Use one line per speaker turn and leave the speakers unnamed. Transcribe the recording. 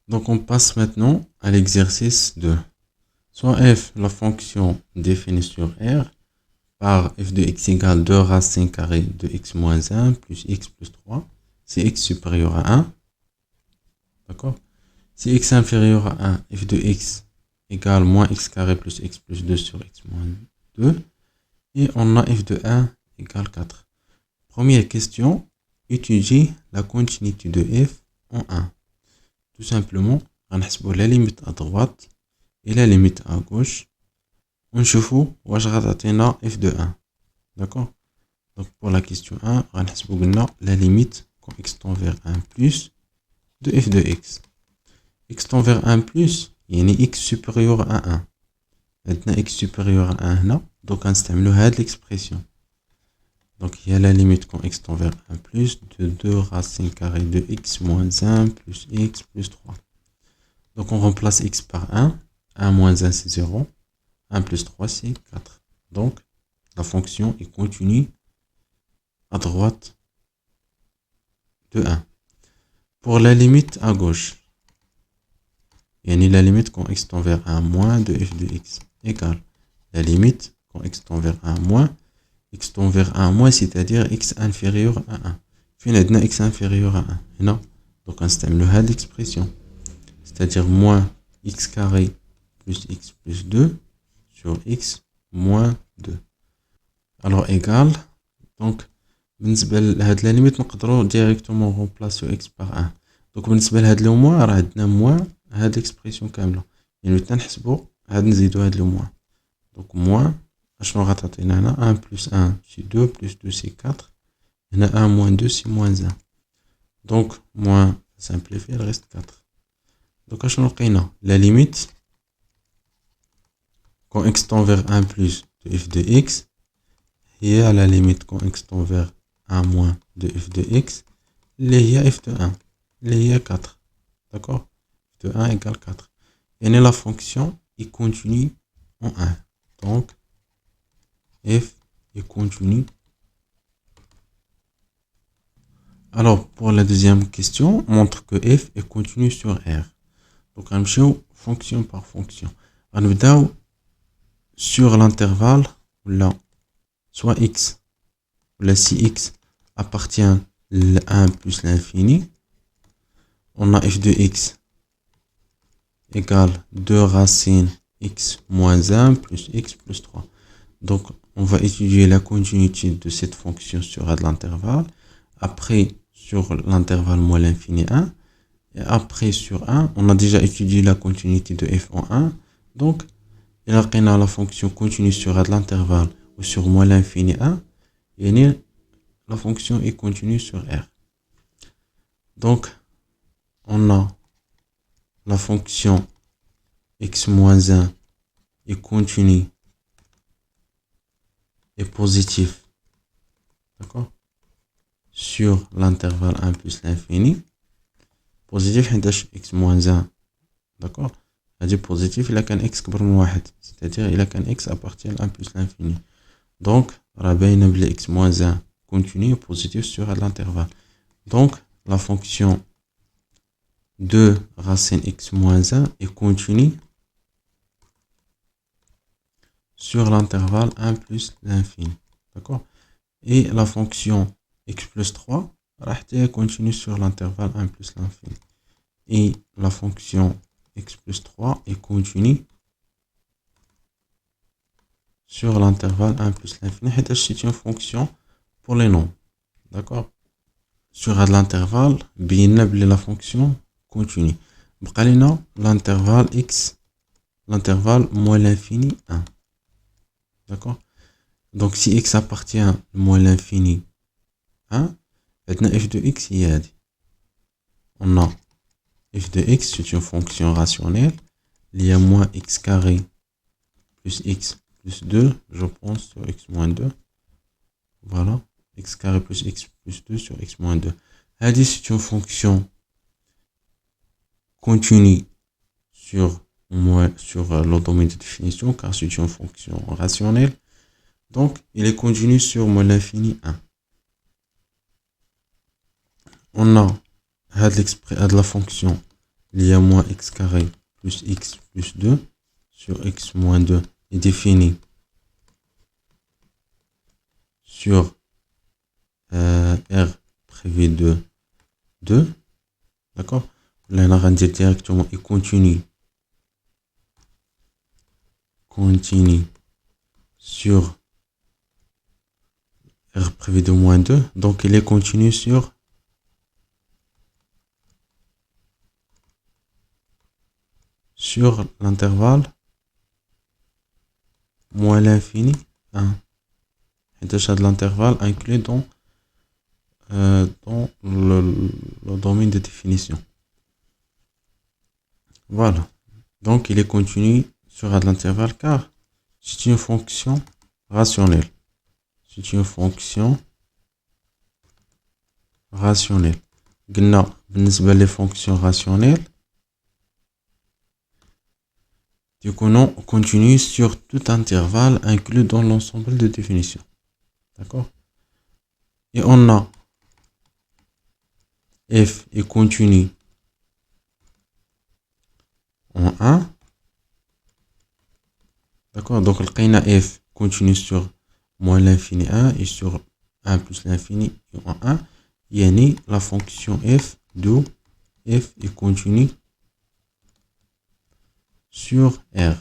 Donc on passe maintenant à l'exercice 2. Soit f, la fonction définie sur R, par f de x égale 2 racines carrées de x moins 1 plus x plus 3, si x supérieur à 1. D'accord? Si x inférieur à 1, f de x égale moins x carré plus x plus 2 sur x moins 2. Et on a f de 1 égale 4. Première question, étudie la continuité de f en 1. Tout simplement, on va la limite à droite et la limite à gauche. On cherche واش غتعطينا f de 1. D'accord? Donc pour la question 1, on va la limite quand x tend vers 1 plus de f de x. X tend vers 1 plus, يعني x supérieur à 1. Maintenant x supérieur à 1 هنا, donc on va utiliser l'expression. Donc il y a la limite quand x tend vers 1 plus de 2 racines carrées de x moins 1 plus x plus 3. Donc on remplace x par 1. 1 moins 1 c'est 0. 1 plus 3 c'est 4. Donc la fonction est continue à droite de 1. Pour la limite à gauche, il y a la limite quand x tend vers 1 moins de f de x égale la limite quand x tend vers 1 moins x tend vers 1 moins, c'est-à-dire x inférieur à 1. Finalement, x inférieur à 1. Non. Donc, on utilise l'expression. C'est-à-dire moins x carré plus x plus 2 sur x moins 2. Alors, égal. Donc, la limite, on peut directement remplacer x par 1. Donc, بالنسبة لهاد لو moins, راه عندنا moins هاد l'expression كاملة. يعني تنحسبوا هاد نزيدو هاد لو moins. Donc, moins. Je vais rater 1 plus 1 c'est 2 plus 2 c'est 4. Il y a 1 moins 2 c'est moins 1. Donc, moins simplifié, il reste 4. Donc, je vais la limite quand x tend vers 1 plus de f de x. Et à la limite quand x tend vers 1 moins de f de x. Il y a f de 1. Il y a 4. D'accord? F de 1 égale 4. Et la fonction est continue en 1. Donc, f est continue. Alors, pour la deuxième question, montre que f est continue sur R. Donc, on va fonction par fonction. On va sur l'intervalle, là, soit x, ou là, si x appartient à 1 plus l'infini, on a f de x égale 2 racines x moins 1 plus x plus 3. Donc, on va étudier la continuité de cette fonction sur l'intervalle. Après, sur l'intervalle moins l'infini 1. Et après, sur 1, on a déjà étudié la continuité de f en 1. Donc, il y a la fonction continue sur l'intervalle ou sur moins l'infini 1. Et la fonction est continue sur R. Donc, on a la fonction x moins 1 est continue et positive. D'accord? Sur l'intervalle 1 plus l'infini. Positif, x moins 1. D'accord? C'est-à-dire positif, il a qu'un x كبر من 1. C'est-à-dire, il a qu'un x appartient à 1 plus l'infini. Donc, رابين بلي x moins 1 continue positif sur l'intervalle. Donc, la fonction 2 racine x moins 1 est continue sur l'intervalle 1 plus l'infini. D'accord? Et la fonction x plus 3 continue sur l'intervalle 1 plus l'infini. Et la fonction x plus 3 est continue sur l'intervalle 1 plus l'infini. C'est une fonction pour les nombres. D'accord? Sur l'intervalle, bien la fonction continue. L'intervalle x, l'intervalle moins l'infini 1. D'accord? Donc si x appartient à moins l'infini 1, maintenant f de x y a. On a f de x, c'est une fonction rationnelle. Il y a moins x carré plus x plus 2, je pense, sur x moins 2. Voilà. X carré plus x plus 2 sur x moins 2. C'est une fonction continue sur le domaine de définition, car c'est une fonction rationnelle. Donc, il est continu sur moins l'infini 1. On a la fonction il y a moins x carré plus x plus 2 sur x moins 2 est défini sur R privé de 2. D'accord? Là, on va dire directement et continue sur R privé de moins 2. Donc, il est continu sur l'intervalle moins l'infini 1. Et déjà de l'intervalle inclus dans le domaine de définition. Voilà. Donc, il est continu sur l'intervalle car c'est une fonction rationnelle. C'est une fonction rationnelle. بالنسبة les fonctions rationnelles, du coup, on continue sur tout intervalle inclus dans l'ensemble de définition. D'accord? Et on a f est continu en 1. D'accord? Donc, le f continue sur moins l'infini 1 et sur 1 plus l'infini en 1. Yani la fonction f d'où f est continue sur R.